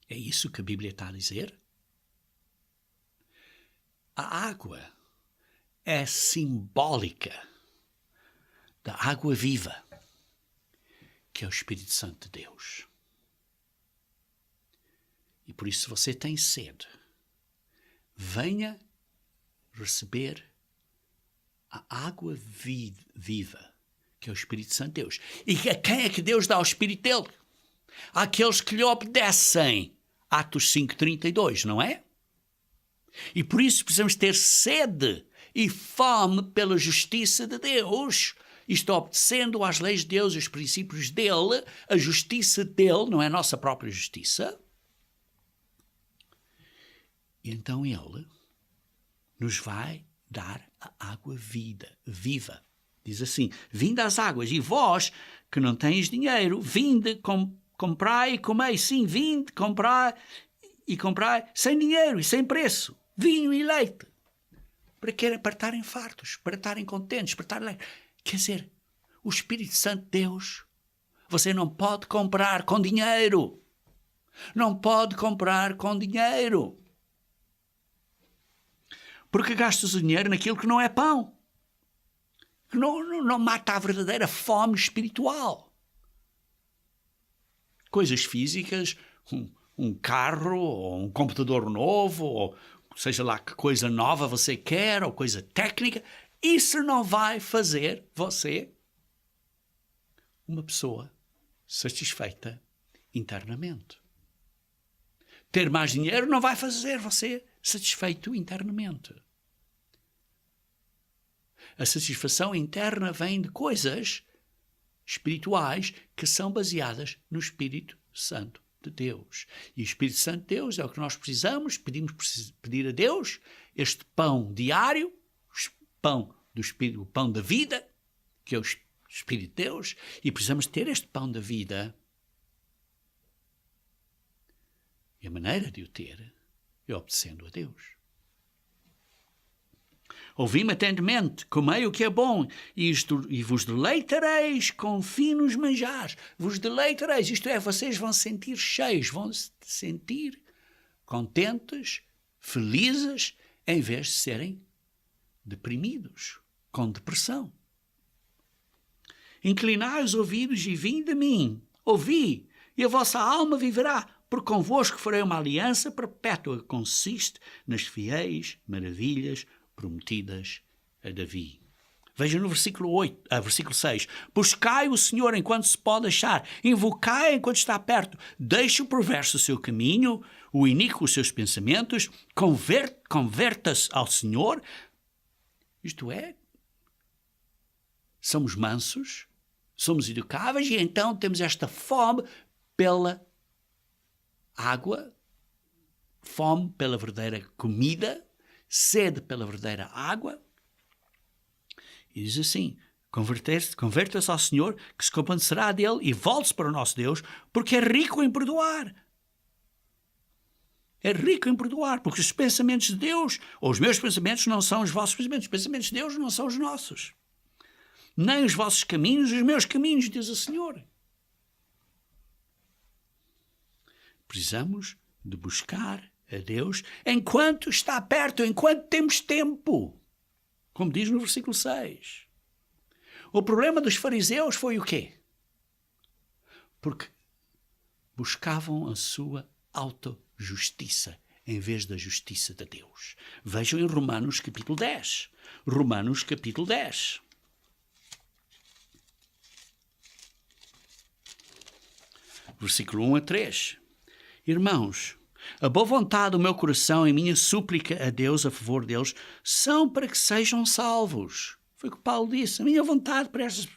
S1: É isso que a Bíblia está a dizer? A água é simbólica da água viva, que é o Espírito Santo de Deus. E por isso, se você tem sede, venha receber a água viva, que é o Espírito Santo de Deus. E a quem é que Deus dá o Espírito dele? Àqueles que lhe obedecem. Atos 5:32, não é? E por isso precisamos ter sede e fome pela justiça de Deus. Isto obedecendo às leis de Deus e os princípios dele, a justiça dele, não é a nossa própria justiça. E então Ele nos vai dar a água viva. Diz assim, vinde às águas, e vós que não tens dinheiro, vinde, comprai e comei. Sim, vinde, comprai sem dinheiro e sem preço, vinho e leite. Para estarem fartos, para estarem contentes, para estarem alegres. Quer dizer, o Espírito Santo de Deus, você não pode comprar com dinheiro. Não pode comprar com dinheiro. Porque gastas o dinheiro naquilo que não é pão. Que não mata a verdadeira fome espiritual. Coisas físicas, um carro, ou um computador novo, ou seja lá que coisa nova você quer, ou coisa técnica, isso não vai fazer você uma pessoa satisfeita internamente. Ter mais dinheiro não vai fazer você satisfeito internamente. A satisfação interna vem de coisas espirituais que são baseadas no Espírito Santo de Deus. E o Espírito Santo de Deus é o que nós precisamos, pedir a Deus este pão diário, o pão do Espírito, o pão da vida, que é o Espírito de Deus, e precisamos ter este pão da vida. E a maneira de o ter é obedecendo a Deus. Ouvi-me atentamente, comei o que é bom, e vos deleitareis com finos manjares. Vos deleitareis, isto é, vocês vão se sentir cheios, vão se sentir contentes, felizes, em vez de serem deprimidos, com depressão. Inclinai os ouvidos e vinde a mim. Ouvi, e a vossa alma viverá, porque convosco farei uma aliança perpétua que consiste nas fiéis maravilhas prometidas a Davi. Veja no versículo 6. Buscai o Senhor enquanto se pode achar, invocai enquanto está perto, deixe o perverso o seu caminho, o iníquo os seus pensamentos, converta-se ao Senhor. Isto é, somos mansos, somos educáveis, e então temos esta fome pela água, fome pela verdadeira comida, sede pela verdadeira água. E diz assim, converta-se ao Senhor, que se compadecerá dele, e volte-se para o nosso Deus, porque é rico em perdoar. É rico em perdoar, porque os pensamentos de Deus, ou os meus pensamentos, não são os vossos pensamentos. Os pensamentos de Deus não são os nossos. Nem os vossos caminhos, os meus caminhos, diz o Senhor. Precisamos de buscar a Deus enquanto está perto, enquanto temos tempo. Como diz no versículo 6. O problema dos fariseus foi o quê? Porque buscavam a sua autojustiça em vez da justiça de Deus. Vejam em Romanos capítulo 10. Romanos capítulo 10. Versículo 1 a 3. Irmãos, a boa vontade do meu coração e minha súplica a Deus a favor deles são para que sejam salvos. Foi o que Paulo disse. A minha vontade para estes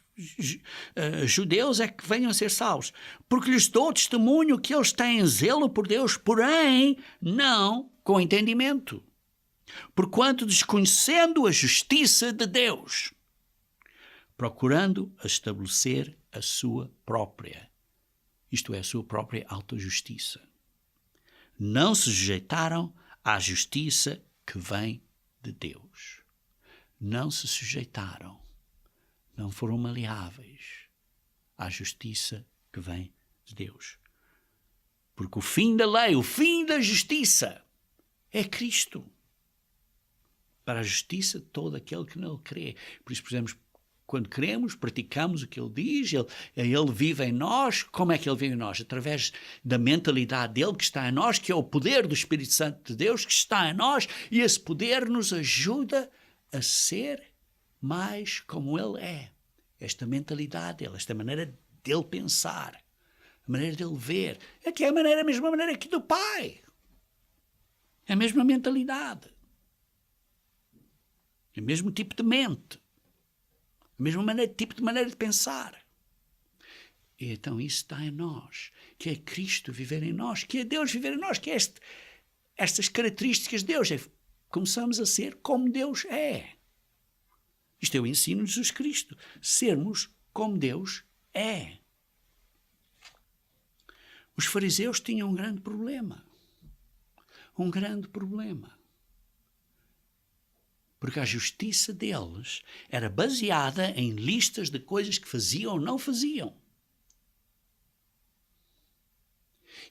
S1: judeus é que venham a ser salvos. Porque lhes dou testemunho que eles têm zelo por Deus, porém não com entendimento. Porquanto desconhecendo a justiça de Deus, procurando estabelecer a sua própria, isto é, a sua própria autojustiça, não se sujeitaram à justiça que vem de Deus. Não se sujeitaram, não foram maleáveis à justiça que vem de Deus. Porque o fim da lei, o fim da justiça é Cristo. Para a justiça de todo aquele que nele crê. Por isso, quando cremos, praticamos o que ele diz, ele vive em nós. Como é que ele vive em nós? Através da mentalidade dele que está em nós, que é o poder do Espírito Santo de Deus que está em nós, e esse poder nos ajuda a ser mais como ele é. Esta mentalidade dele, esta maneira dele pensar, a maneira dele ver, é que é a mesma maneira que do Pai. É a mesma mentalidade. É o mesmo tipo de mente. A mesma tipo de maneira de pensar. E então isso está em nós, que é Cristo viver em nós, que é Deus viver em nós, que é estas características de Deus. Começamos a ser como Deus é. Isto é o ensino de Jesus Cristo. Sermos como Deus é. Os fariseus tinham um grande problema. Um grande problema. Porque a justiça deles era baseada em listas de coisas que faziam ou não faziam.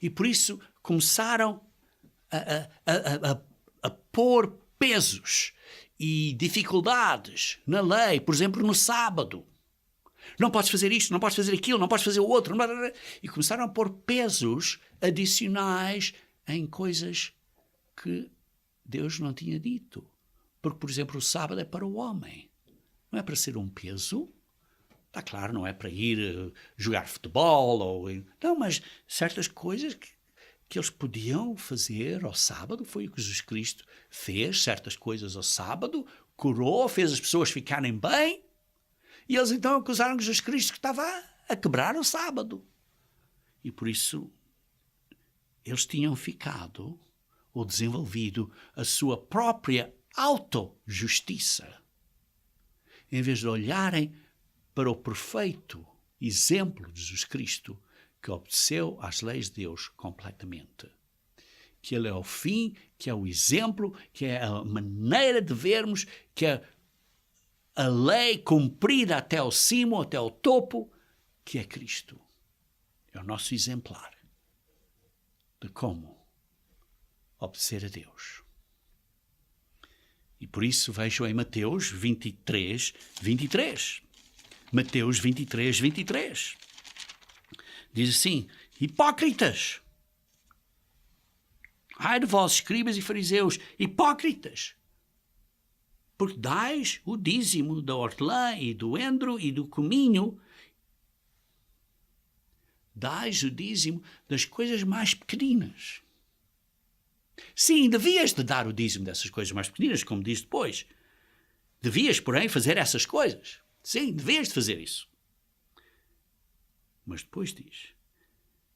S1: E por isso começaram a pôr pesos e dificuldades na lei, por exemplo, no sábado. Não podes fazer isto, não podes fazer aquilo, não podes fazer o outro. E começaram a pôr pesos adicionais em coisas que Deus não tinha dito. Porque, por exemplo, o sábado é para o homem. Não é para ser um peso. Está claro, não é para ir jogar futebol. Não, mas certas coisas que eles podiam fazer ao sábado, foi o que Jesus Cristo fez, certas coisas ao sábado, curou, fez as pessoas ficarem bem, e eles então acusaram Jesus Cristo que estava a quebrar o sábado. E por isso eles tinham ficado ou desenvolvido a sua própria autojustiça, em vez de olharem para o perfeito exemplo de Jesus Cristo, que obedeceu às leis de Deus completamente. Que Ele é o fim, que é o exemplo, que é a maneira de vermos, que é a lei cumprida até ao cimo, até ao topo, que é Cristo. É o nosso exemplar de como obedecer a Deus. E por isso vejo em Mateus 23, 23. Mateus 23, 23. Diz assim: hipócritas! Ai de vós, escribas e fariseus, hipócritas! Porque dais o dízimo da hortelã e do endro e do cominho. Dais o dízimo das coisas mais pequeninas. Sim, devias de dar o dízimo dessas coisas mais pequeninas, como diz depois. Devias, porém, fazer essas coisas. Sim, devias de fazer isso. Mas depois diz: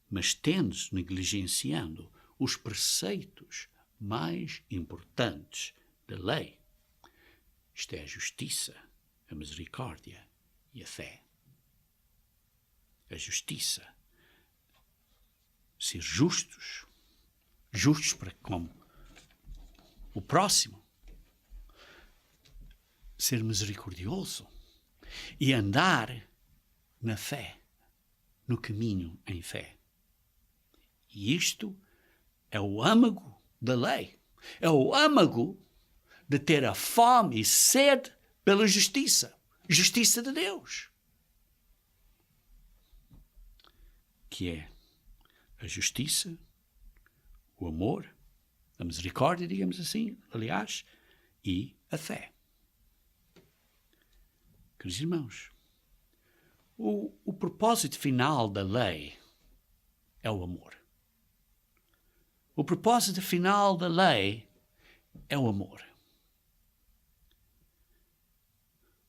S1: mas tendes negligenciando os preceitos mais importantes da lei. Isto é a justiça, a misericórdia e a fé. A justiça. Ser justos. Justos para como? O próximo. Ser misericordioso. E andar na fé. No caminho em fé. E isto é o âmago da lei. É o âmago de ter a fome e sede pela justiça. Justiça de Deus. Que é a justiça, o amor, a misericórdia, digamos assim, aliás, e a fé. Queridos irmãos, o propósito final da lei é o amor. O propósito final da lei é o amor.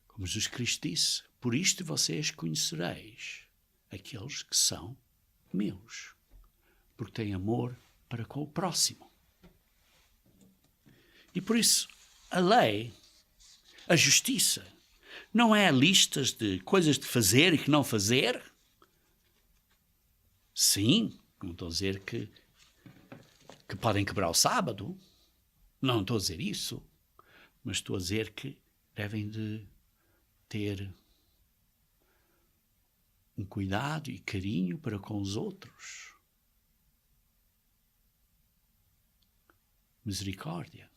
S1: Como Jesus Cristo disse: por isto vocês conhecereis aqueles que são meus, porque têm amor para com o próximo. E por isso, a lei, a justiça, não é listas de coisas de fazer e que não fazer. Sim, não estou a dizer que podem quebrar o sábado. Não estou a dizer isso. Mas estou a dizer que devem de ter um cuidado e carinho para com os outros. Misericórdia,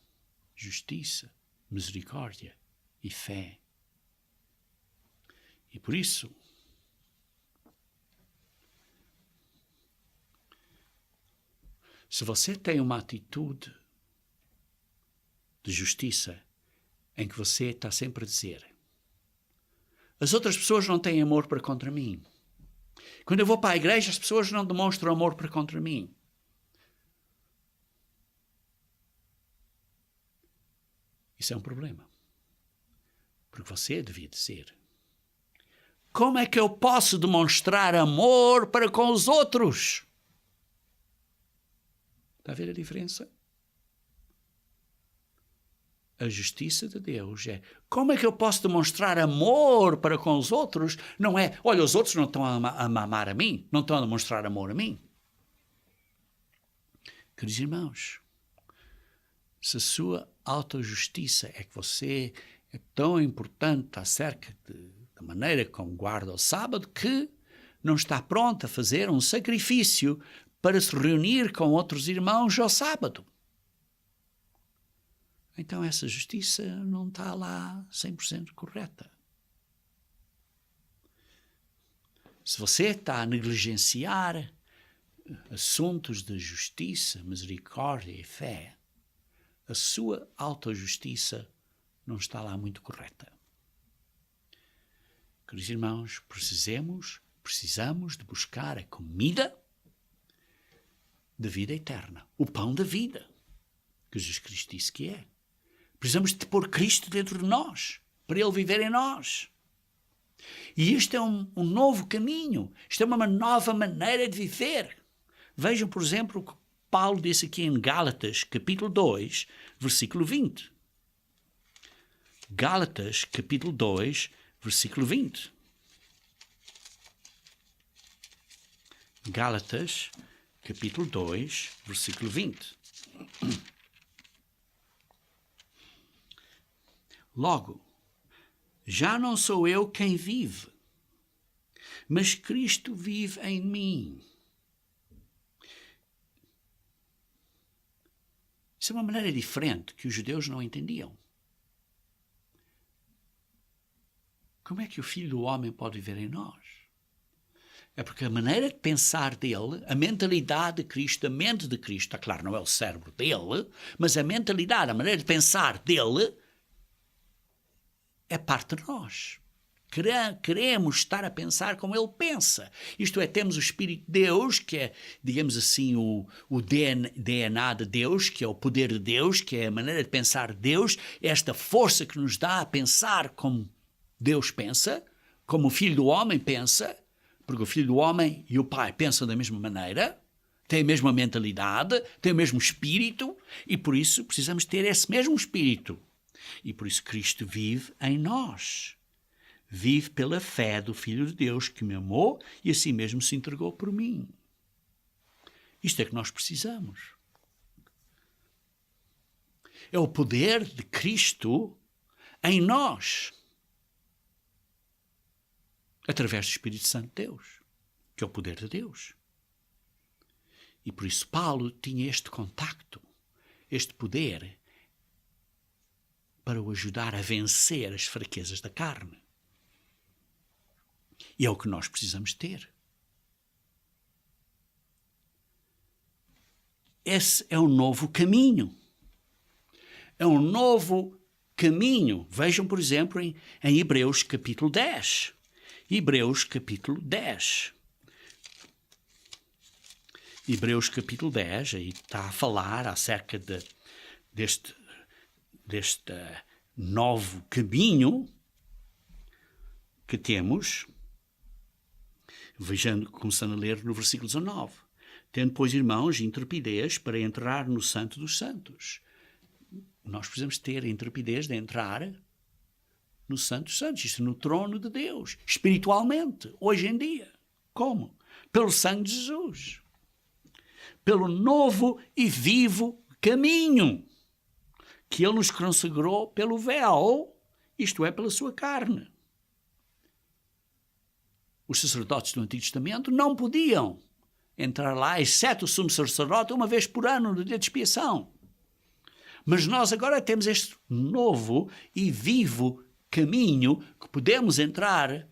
S1: justiça, misericórdia e fé. E por isso, se você tem uma atitude de justiça em que você está sempre a dizer: as outras pessoas não têm amor para contra mim. Quando eu vou para a igreja, as pessoas não demonstram amor para contra mim. Isso é um problema. Porque você devia dizer: como é que eu posso demonstrar amor para com os outros? Está a ver a diferença? A justiça de Deus é: como é que eu posso demonstrar amor para com os outros? Não é, olha, os outros não estão a amar a mim, não estão a demonstrar amor a mim. Queridos irmãos, se a sua autojustiça é que você é tão importante acerca da maneira como guarda o sábado que não está pronto a fazer um sacrifício para se reunir com outros irmãos ao sábado, então essa justiça não está lá 100% correta. Se você está a negligenciar assuntos de justiça, misericórdia e fé, a sua autojustiça não está lá muito correta. Queridos irmãos, precisamos de buscar a comida da vida eterna, o pão da vida, que Jesus Cristo disse que é. Precisamos de pôr Cristo dentro de nós, para Ele viver em nós. E isto é um novo caminho, isto é uma nova maneira de viver. Vejam, por exemplo, o que Paulo disse aqui em Gálatas, capítulo 2, versículo 20. Gálatas, capítulo 2, versículo 20. Gálatas, capítulo 2, versículo 20. Logo, já não sou eu quem vive, mas Cristo vive em mim. Isso é uma maneira diferente que os judeus não entendiam. Como é que o Filho do Homem pode viver em nós? É porque a maneira de pensar dele, a mentalidade de Cristo, a mente de Cristo, claro, não é o cérebro dele, mas a mentalidade, a maneira de pensar dele, é parte de nós. Queremos estar a pensar como ele pensa. Isto é, temos o Espírito de Deus, que é, digamos assim, o DNA de Deus, que é o poder de Deus, que é a maneira de pensar de Deus, esta força que nos dá a pensar como Deus pensa, como o Filho do Homem pensa, porque o Filho do Homem e o Pai pensam da mesma maneira, têm a mesma mentalidade, têm o mesmo Espírito, e por isso precisamos ter esse mesmo Espírito. E por isso Cristo vive em nós. Vive pela fé do Filho de Deus que me amou e assim mesmo se entregou por mim. Isto é que nós precisamos. É o poder de Cristo em nós. Através do Espírito Santo de Deus, que é o poder de Deus. E por isso Paulo tinha este contacto, este poder, para o ajudar a vencer as fraquezas da carne. E é o que nós precisamos ter. Esse é um novo caminho. É um novo caminho. Vejam, por exemplo, em Hebreus capítulo 10. Hebreus capítulo 10. Hebreus capítulo 10, aí está a falar acerca deste novo caminho que temos. Vejando, começando a ler no versículo 19. Tendo, pois, irmãos, intrepidez para entrar no Santo dos Santos. Nós precisamos ter a intrepidez de entrar no Santo dos Santos, isto no trono de Deus, espiritualmente, hoje em dia. Como? Pelo sangue de Jesus. Pelo novo e vivo caminho que Ele nos consagrou pelo véu, isto é, pela sua carne. Os sacerdotes do Antigo Testamento não podiam entrar lá, exceto o sumo sacerdote, uma vez por ano, no dia de expiação. Mas nós agora temos este novo e vivo caminho que podemos entrar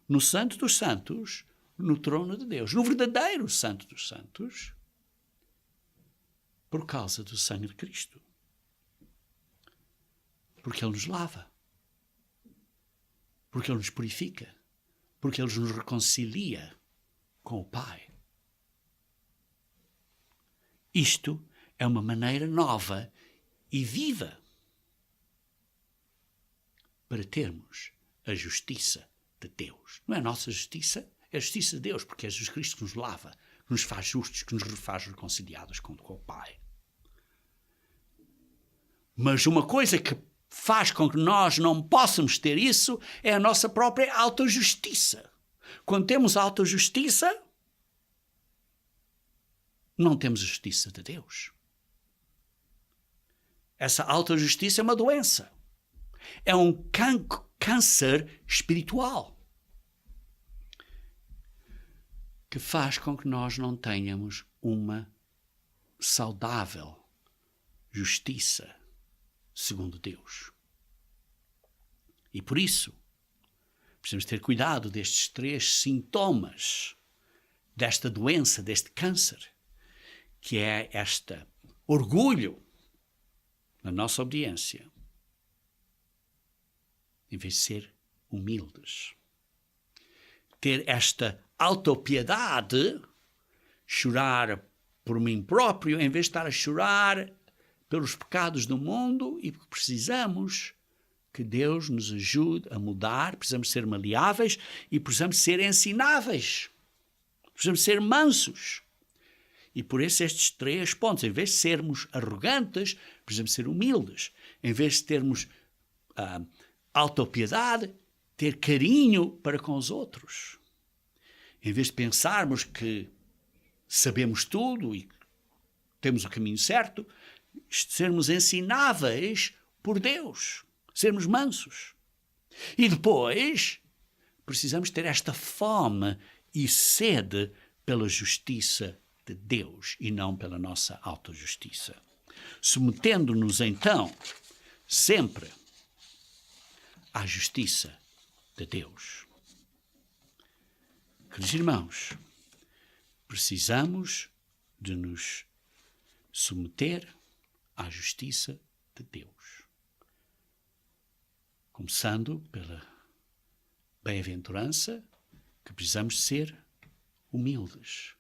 S1: no Santo dos Santos, no trono de Deus, no verdadeiro Santo dos Santos, por causa do sangue de Cristo. Porque Ele nos lava. Porque Ele nos purifica. Porque Ele nos reconcilia com o Pai. Isto é uma maneira nova e viva para termos a justiça de Deus. Não é a nossa justiça, é a justiça de Deus, porque é Jesus Cristo que nos lava, que nos faz justos, que nos faz reconciliados com o Pai. Mas uma coisa que faz com que nós não possamos ter isso é a nossa própria autojustiça. Quando temos autojustiça, não temos a justiça de Deus. Essa autojustiça é uma doença. É um câncer espiritual que faz com que nós não tenhamos uma saudável justiça segundo Deus. E por isso, precisamos ter cuidado destes 3 sintomas desta doença, deste câncer, que é este orgulho na nossa obediência, em vez de ser humildes. Ter esta autopiedade, chorar por mim próprio, em vez de estar a chorar pelos pecados do mundo, e porque precisamos que Deus nos ajude a mudar, precisamos ser maleáveis e precisamos ser ensináveis. Precisamos ser mansos. E por isso estes 3 pontos, em vez de sermos arrogantes, precisamos ser humildes. Em vez de termos autopiedade, ter carinho para com os outros. Em vez de pensarmos que sabemos tudo e temos o caminho certo, sermos ensináveis por Deus, sermos mansos. E depois, precisamos ter esta fome e sede pela justiça de Deus e não pela nossa autojustiça. Submetendo-nos, então, sempre à justiça de Deus. Queridos irmãos, precisamos de nos submeter à justiça de Deus. Começando pela bem-aventurança, que precisamos ser humildes.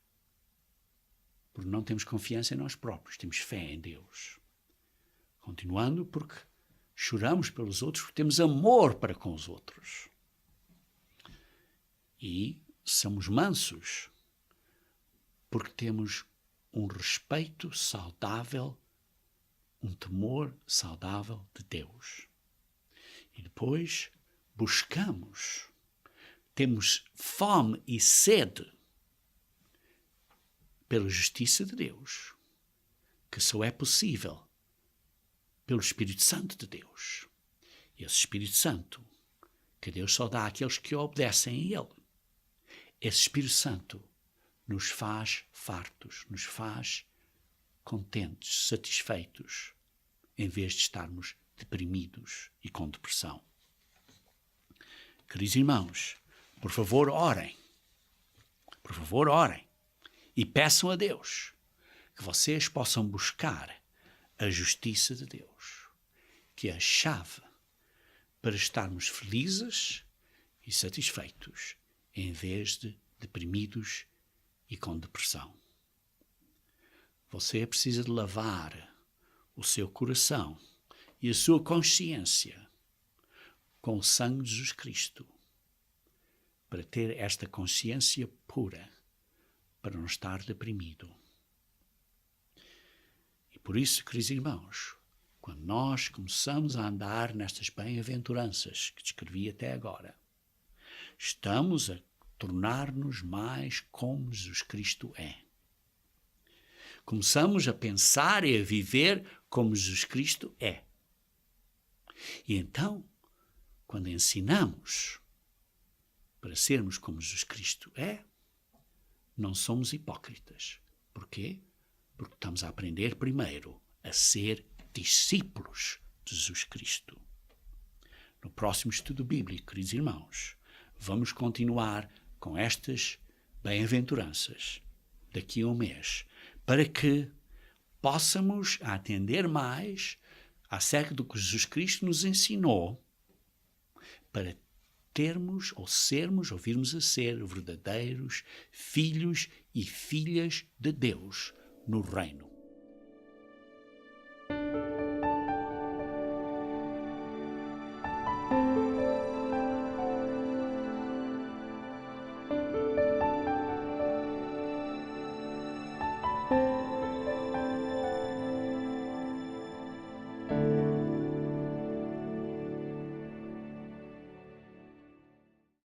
S1: Porque não temos confiança em nós próprios, temos fé em Deus. Continuando, porque choramos pelos outros, porque temos amor para com os outros. E somos mansos, porque temos um respeito saudável, um temor saudável de Deus. E depois buscamos, temos fome e sede pela justiça de Deus, que só é possível pelo Espírito Santo de Deus. E esse Espírito Santo, que Deus só dá àqueles que obedecem a Ele. Esse Espírito Santo nos faz fartos, nos faz contentes, satisfeitos, em vez de estarmos deprimidos e com depressão. Queridos irmãos, por favor, orem. Por favor, orem. E peçam a Deus que vocês possam buscar a justiça de Deus, que é a chave para estarmos felizes e satisfeitos, em vez de deprimidos e com depressão. Você precisa de lavar o seu coração e a sua consciência com o sangue de Jesus Cristo, para ter esta consciência pura, para não estar deprimido. E por isso, queridos irmãos, quando nós começamos a andar nestas bem-aventuranças que descrevi até agora, estamos a tornar-nos mais como Jesus Cristo é. Começamos a pensar e a viver como Jesus Cristo é. E então, quando ensinamos para sermos como Jesus Cristo é, não somos hipócritas. Porquê? Porque estamos a aprender primeiro a ser discípulos de Jesus Cristo. No próximo estudo bíblico, queridos irmãos, vamos continuar com estas bem-aventuranças daqui a um mês, para que possamos atender mais acerca do que Jesus Cristo nos ensinou, para termos ou sermos ou virmos a ser verdadeiros filhos e filhas de Deus no reino.